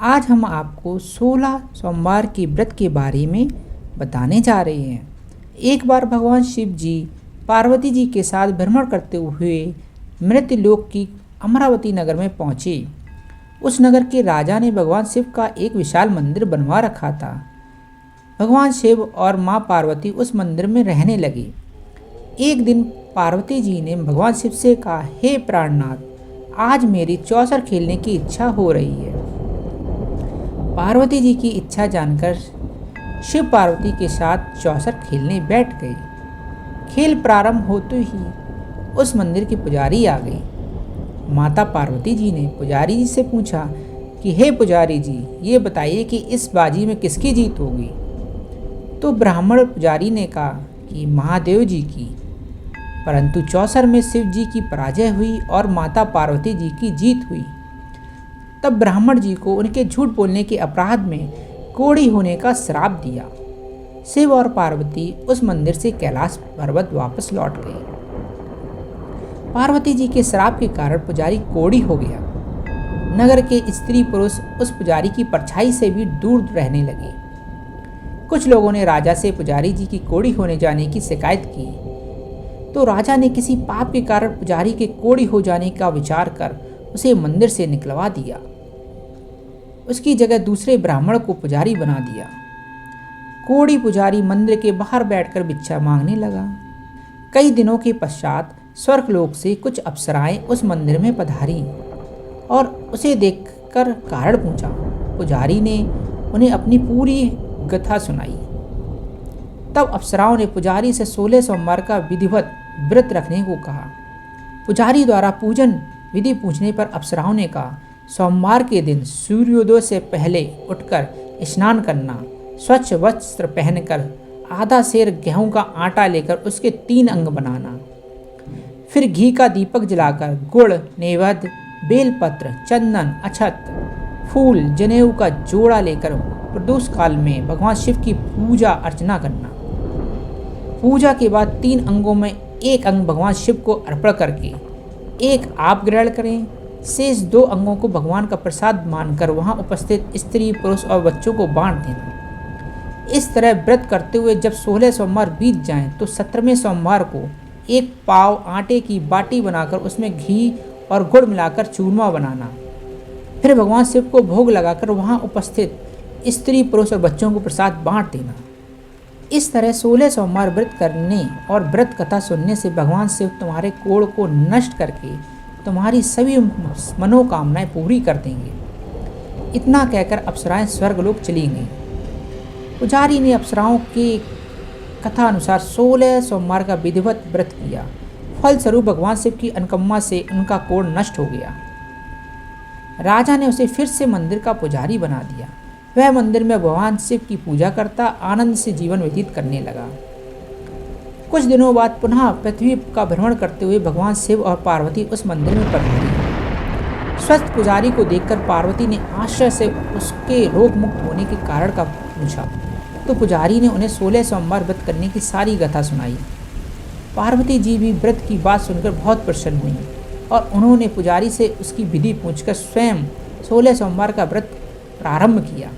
आज हम आपको 16 सोमवार के व्रत के बारे में बताने जा रहे हैं। एक बार भगवान शिव जी पार्वती जी के साथ भ्रमण करते हुए मृत्यलोक की अमरावती नगर में पहुँचे। उस नगर के राजा ने भगवान शिव का एक विशाल मंदिर बनवा रखा था। भगवान शिव और माँ पार्वती उस मंदिर में रहने लगे। एक दिन पार्वती जी ने भगवान शिव से कहा, हे प्राणनाथ, आज मेरी चौसर खेलने की इच्छा हो रही है। पार्वती जी की इच्छा जानकर शिव पार्वती के साथ चौसर खेलने बैठ गए। खेल प्रारंभ होते ही उस मंदिर की पुजारी आ गई। माता पार्वती जी ने पुजारी जी से पूछा कि हे पुजारी जी, ये बताइए कि इस बाजी में किसकी जीत होगी। तो ब्राह्मण पुजारी ने कहा कि महादेव जी की, परंतु चौसर में शिव जी की पराजय हुई और माता पार्वती जी की जीत हुई। तब ब्राह्मण जी को उनके झूठ बोलने के अपराध में कोढ़ी होने का श्राप दिया। शिव और पार्वती उस मंदिर से कैलाश पर्वत वापस लौट गए। पार्वती जी के श्राप के कारण पुजारी कोढ़ी हो गया। नगर के स्त्री पुरुष उस पुजारी की परछाई से भी दूर रहने लगे। कुछ लोगों ने राजा से पुजारी जी की कोढ़ी होने जाने की शिकायत की, तो राजा ने किसी पाप के कारण पुजारी के कोढ़ी हो जाने का विचार कर उसे मंदिर से निकलवा दिया। उसकी जगह दूसरे ब्राह्मण को पुजारी बना दिया। कोढ़ी पुजारी मंदिर के बाहर बैठकर भिक्षा मांगने लगा। कई दिनों के पश्चात स्वर्गलोक से कुछ अप्सराएं उस मंदिर में पधारी और उसे देखकर कारण पूछा। पुजारी ने उन्हें अपनी पूरी कथा सुनाई। तब अप्सराओं ने पुजारी से 16 सोमवार का विधिवत व्रत रखने को कहा। पुजारी द्वारा पूजन विधि पूछने पर अप्सराओं ने कहा, सोमवार के दिन सूर्योदय से पहले उठकर स्नान करना, स्वच्छ वस्त्र पहनकर आधा सेर गेहूं का आटा लेकर उसके 3 अंग बनाना, फिर घी का दीपक जलाकर गुड़, नैवेद्य, बेलपत्र, चंदन, अक्षत, फूल, जनेऊ का जोड़ा लेकर प्रदोष काल में भगवान शिव की पूजा अर्चना करना। पूजा के बाद 3 अंगों में एक अंग भगवान शिव को अर्पण करके एक आप ग्रहण करें। शेष 2 अंगों को भगवान का प्रसाद मानकर वहां उपस्थित स्त्री, पुरुष और बच्चों को बांट देना। इस तरह व्रत करते हुए जब 16 सोमवार बीत जाएं तो 17वें सोमवार को एक पाव आटे की बाटी बनाकर उसमें घी और गुड़ मिलाकर चूरमा बनाना। फिर भगवान शिव को भोग लगाकर वहां उपस्थित स्त्री, पुरुष और बच्चों को प्रसाद बांट देना। इस तरह 16 सोमवार व्रत करने और व्रत कथा सुनने से भगवान शिव तुम्हारे कोढ़ को नष्ट करके तुम्हारी सभी मनोकामनाएं पूरी कर देंगे। इतना कहकर अप्सराएं स्वर्गलोक चली गईं। पुजारी ने अप्सराओं की कथा अनुसार 16 सोमवार का विधिवत व्रत किया। फलस्वरूप भगवान शिव की अनुकंपा से उनका कोढ़ नष्ट हो गया। राजा ने उसे फिर से मंदिर का पुजारी बना दिया। वह मंदिर में भगवान शिव की पूजा करता आनंद से जीवन व्यतीत करने लगा। कुछ दिनों बाद पुनः पृथ्वी का भ्रमण करते हुए भगवान शिव और पार्वती उस मंदिर में पधारी। स्वस्थ पुजारी को देखकर पार्वती ने आश्चर्य से उसके रोग मुक्त होने के कारण का पूछा, तो पुजारी ने उन्हें 16 सोमवार व्रत करने की सारी कथा सुनाई। पार्वती जी भी व्रत की बात सुनकर बहुत प्रसन्न हुई और उन्होंने पुजारी से उसकी विधि पूछकर स्वयं 16 सोमवार का व्रत प्रारंभ किया।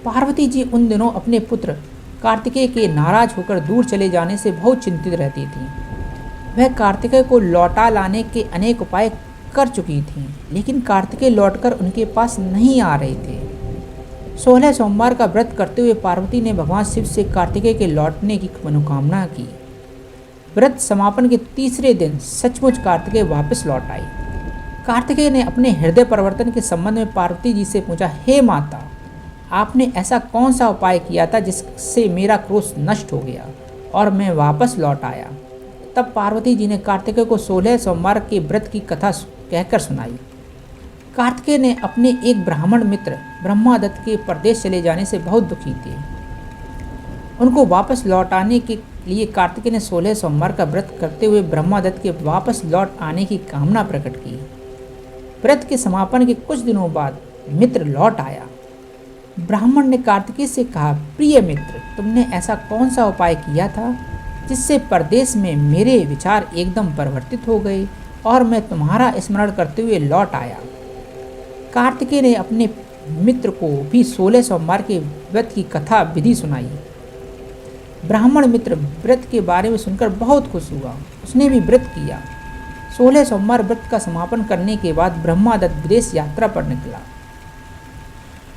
पार्वती जी उन दिनों अपने पुत्र कार्तिकेय के नाराज होकर दूर चले जाने से बहुत चिंतित रहती थीं। वह कार्तिकेय को लौटा लाने के अनेक उपाय कर चुकी थीं, लेकिन कार्तिकेय लौटकर उनके पास नहीं आ रहे थे। 16 सोमवार का व्रत करते हुए पार्वती ने भगवान शिव से कार्तिकेय के लौटने की मनोकामना की। व्रत समापन के तीसरे दिन सचमुच कार्तिकेय वापस लौट आए। कार्तिकेय ने अपने हृदय परिवर्तन के संबंध में पार्वती जी से पूछा, हे माता, आपने ऐसा कौन सा उपाय किया था जिससे मेरा क्रोध नष्ट हो गया और मैं वापस लौट आया। तब पार्वती जी ने कार्तिकेय को 16 सोमवार के व्रत की कथा कहकर सुनाई। कार्तिकेय ने अपने एक ब्राह्मण मित्र ब्रह्मादत्त के परदेश चले जाने से बहुत दुखी थे। उनको वापस लौटाने के लिए कार्तिकेय ने 16 सोमवार का व्रत करते हुए ब्रह्मादत्त के वापस लौट आने की कामना प्रकट की। व्रत के समापन के कुछ दिनों बाद मित्र लौट आया। ब्राह्मण ने कार्तिकेय से कहा, प्रिय मित्र, तुमने ऐसा कौन सा उपाय किया था जिससे परदेश में मेरे विचार एकदम परिवर्तित हो गए और मैं तुम्हारा स्मरण करते हुए लौट आया। कार्तिकेय ने अपने मित्र को भी 16 सोमवार के व्रत की कथा विधि सुनाई। ब्राह्मण मित्र व्रत के बारे में सुनकर बहुत खुश हुआ, उसने भी व्रत किया। 16 सोमवार व्रत का समापन करने के बाद ब्रह्मादत्त विदेश यात्रा पर निकला।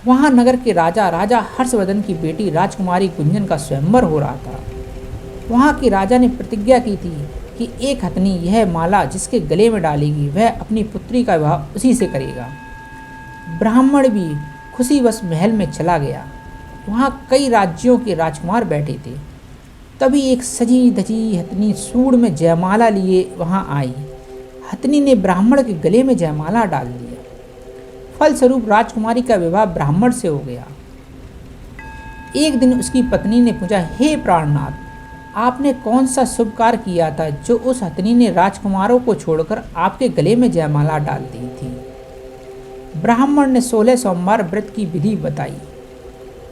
वहां नगर के राजा हर्षवर्धन की बेटी राजकुमारी गुंजन का स्वयंवर हो रहा था। वहां के राजा ने प्रतिज्ञा की थी कि एक हथनी यह माला जिसके गले में डालेगी वह अपनी पुत्री का विवाह उसी से करेगा। ब्राह्मण भी खुशीवश महल में चला गया। वहां कई राज्यों के राजकुमार बैठे थे। तभी एक सजी धजी हथनी सूंड में जयमाला लिए वहां आई। हथनी ने ब्राह्मण के गले में जयमाला डाल दिया। फलस्वरूप राजकुमारी का विवाह ब्राह्मण से हो गया। एक दिन उसकी पत्नी ने पूछा, हे प्राणनाथ, आपने कौन सा शुभ कार्य किया था जो उस हथनी ने राजकुमारों को छोड़कर आपके गले में जयमाला डाल दी थी? ब्राह्मण ने 16 सोमवार व्रत की विधि बताई।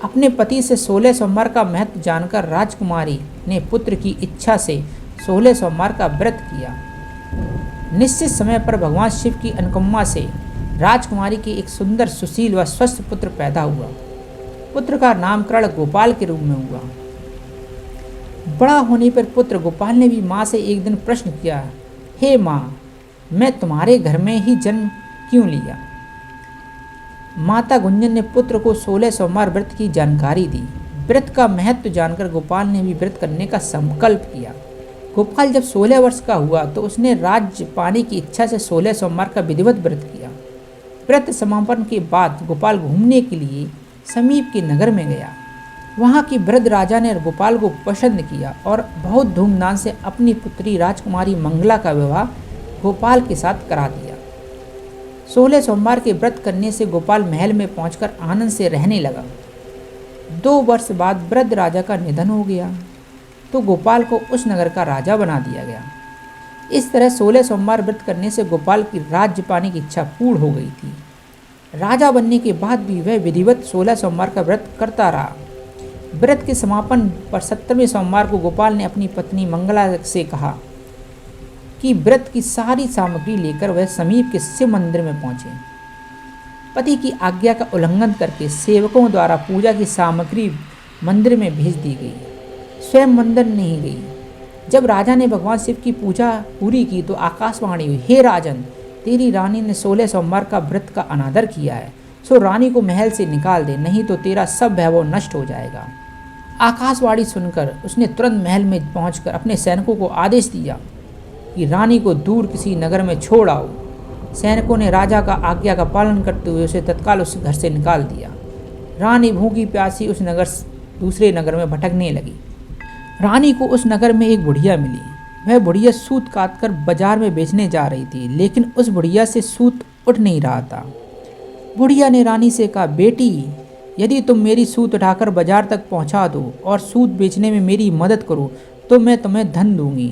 अपने पति से 16 सोमवार का महत्व जानकर राजकुमारी ने पुत्र की इच्छा से 16 सोमवार का व्रत किया। निश्चित समय पर भगवान शिव की अनुकंपा से राजकुमारी के एक सुंदर, सुशील व स्वस्थ पुत्र पैदा हुआ। पुत्र का नामकरण गोपाल के रूप में हुआ। बड़ा होने पर पुत्र गोपाल ने भी माँ से एक दिन प्रश्न किया, हे माँ, मैं तुम्हारे घर में ही जन्म क्यों लिया? माता गुंजन ने पुत्र को 16 सोमवार व्रत की जानकारी दी। व्रत का महत्व जानकर गोपाल ने भी व्रत करने का संकल्प किया। गोपाल जब 16 वर्ष का हुआ तो उसने राज्य पाने की इच्छा से 16 सोमवार का विधिवत व्रत किया। व्रत समापन के बाद गोपाल घूमने के लिए समीप के नगर में गया। वहाँ के वृद्ध राजा ने गोपाल को पसंद किया और बहुत धूमधाम से अपनी पुत्री राजकुमारी मंगला का विवाह गोपाल के साथ करा दिया। 16 सोमवार के व्रत करने से गोपाल महल में पहुंचकर आनंद से रहने लगा। 2 वर्ष बाद वृद्ध राजा का निधन हो गया तो गोपाल को उस नगर का राजा बना दिया गया। इस तरह 16 सोमवार व्रत करने से गोपाल की राज्य पाने की इच्छा पूर्ण हो गई थी। राजा बनने के बाद भी वह विधिवत 16 सोमवार का व्रत करता रहा। व्रत के समापन पर 17वें सोमवार को गोपाल ने अपनी पत्नी मंगला से कहा कि व्रत की सारी सामग्री लेकर वह समीप के शिव मंदिर में पहुंचे। पति की आज्ञा का उल्लंघन करके सेवकों द्वारा पूजा की सामग्री मंदिर में भेज दी गई, स्वयं मंदिर नहीं गई। जब राजा ने भगवान शिव की पूजा पूरी की तो आकाशवाणी हुई, हे राजन, तेरी रानी ने 16 सोमवार का व्रत का अनादर किया है, सो रानी को महल से निकाल दे, नहीं तो तेरा सब वैभव नष्ट हो जाएगा। आकाशवाणी सुनकर उसने तुरंत महल में पहुंचकर अपने सैनिकों को आदेश दिया कि रानी को दूर किसी नगर में छोड़ आओ। सैनिकों ने राजा का आज्ञा का पालन करते हुए उसे तत्काल उस घर से निकाल दिया। रानी भूखी प्यासी उस नगर दूसरे नगर में भटकने लगी। रानी को उस नगर में एक बुढ़िया मिली। वह बुढ़िया सूत काटकर बाजार में बेचने जा रही थी, लेकिन उस बुढ़िया से सूत उठ नहीं रहा था। बुढ़िया ने रानी से कहा, बेटी, यदि तुम मेरी सूत उठाकर बाजार तक पहुंचा दो और सूत बेचने में मेरी मदद करो तो मैं तुम्हें धन दूंगी।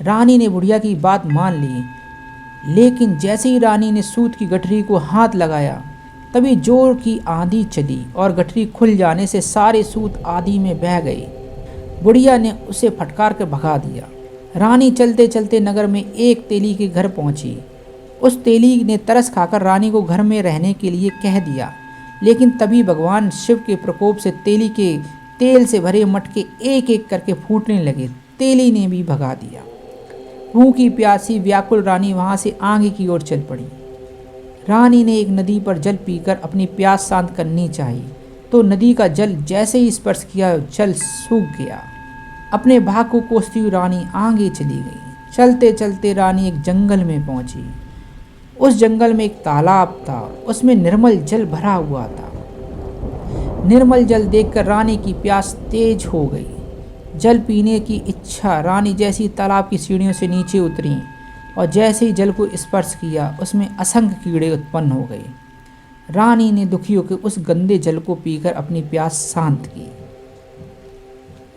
रानी ने बुढ़िया की बात मान ली, लेकिन जैसे ही रानी ने सूत की गठरी को हाथ लगाया तभी जोर की आंधी चली और गठरी खुल जाने से सारे सूत आंधी में बह गए। बुढ़िया ने उसे फटकार कर भगा दिया। रानी चलते चलते नगर में एक तेली के घर पहुंची। उस तेली ने तरस खाकर रानी को घर में रहने के लिए कह दिया, लेकिन तभी भगवान शिव के प्रकोप से तेली के तेल से भरे मटके एक एक करके फूटने लगे। तेली ने भी भगा दिया। भूखी प्यासी व्याकुल रानी वहां से आगे की ओर चल पड़ी। रानी ने एक नदी पर जल पीकर अपनी प्यास शांत करनी चाहिए तो नदी का जल जैसे ही स्पर्श किया जल सूख गया। अपने भाग को कोसती हुई रानी आगे चली गई। चलते चलते रानी एक जंगल में पहुंची। उस जंगल में एक तालाब था, उसमें निर्मल जल भरा हुआ था। निर्मल जल देखकर रानी की प्यास तेज हो गई। जल पीने की इच्छा रानी जैसी तालाब की सीढ़ियों से नीचे उतरी और जैसे ही जल को स्पर्श किया उसमें असंख्य कीड़े उत्पन्न हो गए। रानी ने दुखी होकर उस गंदे जल को पीकर अपनी प्यास शांत की।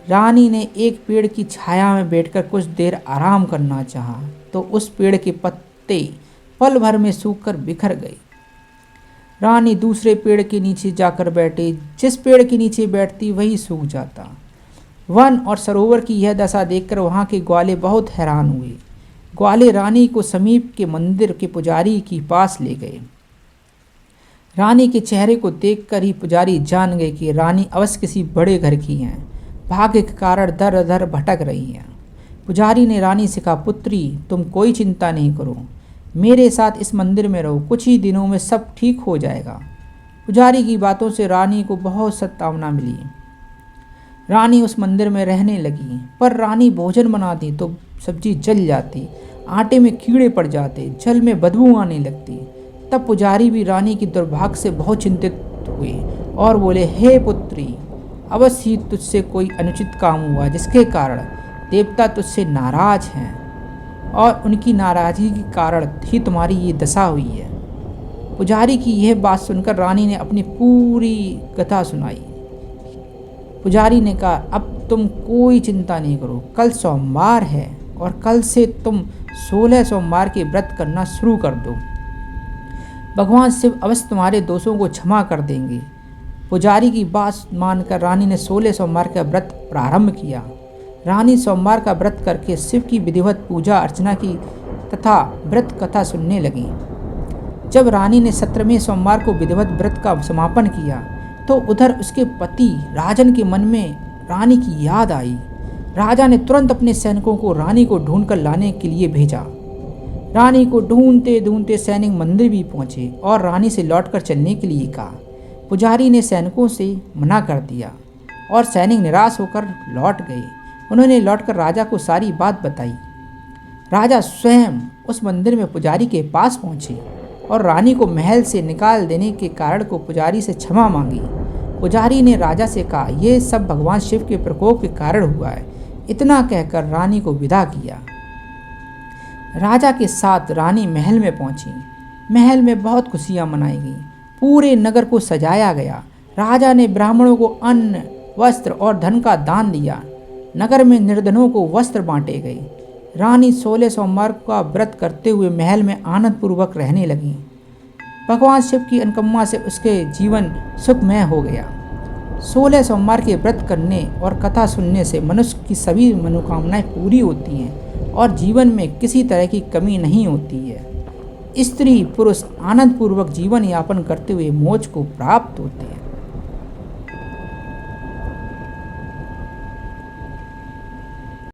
रानी ने एक पेड़ की छाया में बैठकर कुछ देर आराम करना चाहा तो उस पेड़ के पत्ते पल भर में सूखकर बिखर गए। रानी दूसरे पेड़ के नीचे जाकर बैठी। जिस पेड़ के नीचे बैठती वही सूख जाता। वन और सरोवर की यह दशा देखकर वहाँ के ग्वाले बहुत हैरान हुए। ग्वाले रानी को समीप के मंदिर के पुजारी के पास ले गए। रानी के चेहरे को देखकर ही पुजारी जान गए कि रानी अवश्य किसी बड़े घर की हैं, भाग्य के कारण दर दर भटक रही हैं। पुजारी ने रानी से कहा, पुत्री तुम कोई चिंता नहीं करो, मेरे साथ इस मंदिर में रहो, कुछ ही दिनों में सब ठीक हो जाएगा। पुजारी की बातों से रानी को बहुत सत्तावना मिली। रानी उस मंदिर में रहने लगी, पर रानी भोजन बनाती तो सब्जी जल जाती, आटे में कीड़े पड़ जाते, जल में बदबू आने लगती। तब पुजारी भी रानी की दुर्भाग्य से बहुत चिंतित हुए और बोले, हे पुत्री, अवश्य ही तुझसे कोई अनुचित काम हुआ जिसके कारण देवता तुझसे नाराज हैं और उनकी नाराजगी के कारण ही तुम्हारी ये दशा हुई है। पुजारी की यह बात सुनकर रानी ने अपनी पूरी कथा सुनाई। पुजारी ने कहा, अब तुम कोई चिंता नहीं करो, कल सोमवार है और कल से तुम 16 सोमवार के व्रत करना शुरू कर दो। भगवान शिव अवश्य तुम्हारे दोषों को क्षमा कर देंगे। पुजारी की बात मानकर रानी ने 16 सोमवार का व्रत प्रारंभ किया। रानी सोमवार का व्रत करके शिव की विधिवत पूजा अर्चना की तथा व्रत कथा सुनने लगी। जब रानी ने 17वें सोमवार को विधिवत व्रत का समापन किया तो उधर उसके पति राजन के मन में रानी की याद आई। राजा ने तुरंत अपने सैनिकों को रानी को ढूंढकर लाने के लिए भेजा। रानी को ढूंढते ढूंढते सैनिक मंदिर भी पहुंचे और रानी से लौटकर चलने के लिए कहा। पुजारी ने सैनिकों से मना कर दिया और सैनिक निराश होकर लौट गए। उन्होंने लौटकर राजा को सारी बात बताई। राजा स्वयं उस मंदिर में पुजारी के पास पहुंचे और रानी को महल से निकाल देने के कारण को पुजारी से क्षमा मांगी। पुजारी ने राजा से कहा, यह सब भगवान शिव के प्रकोप के कारण हुआ है। इतना कहकर रानी को विदा किया। राजा के साथ रानी महल में पहुंची। महल में बहुत खुशियां मनाई गईं। पूरे नगर को सजाया गया। राजा ने ब्राह्मणों को अन्न, वस्त्र और धन का दान दिया। नगर में निर्धनों को वस्त्र बांटे गए। रानी 16 सोमवार का व्रत करते हुए महल में आनंद पूर्वक रहने लगी। भगवान शिव की अनुकंपा से उसके जीवन सुखमय हो गया। 16 सोमवार के व्रत करने और कथा सुनने से मनुष्य की सभी मनोकामनाएं पूरी होती हैं और जीवन में किसी तरह की कमी नहीं होती है। स्त्री पुरुष आनंद पूर्वक जीवन यापन करते हुए मोक्ष को प्राप्त होते हैं।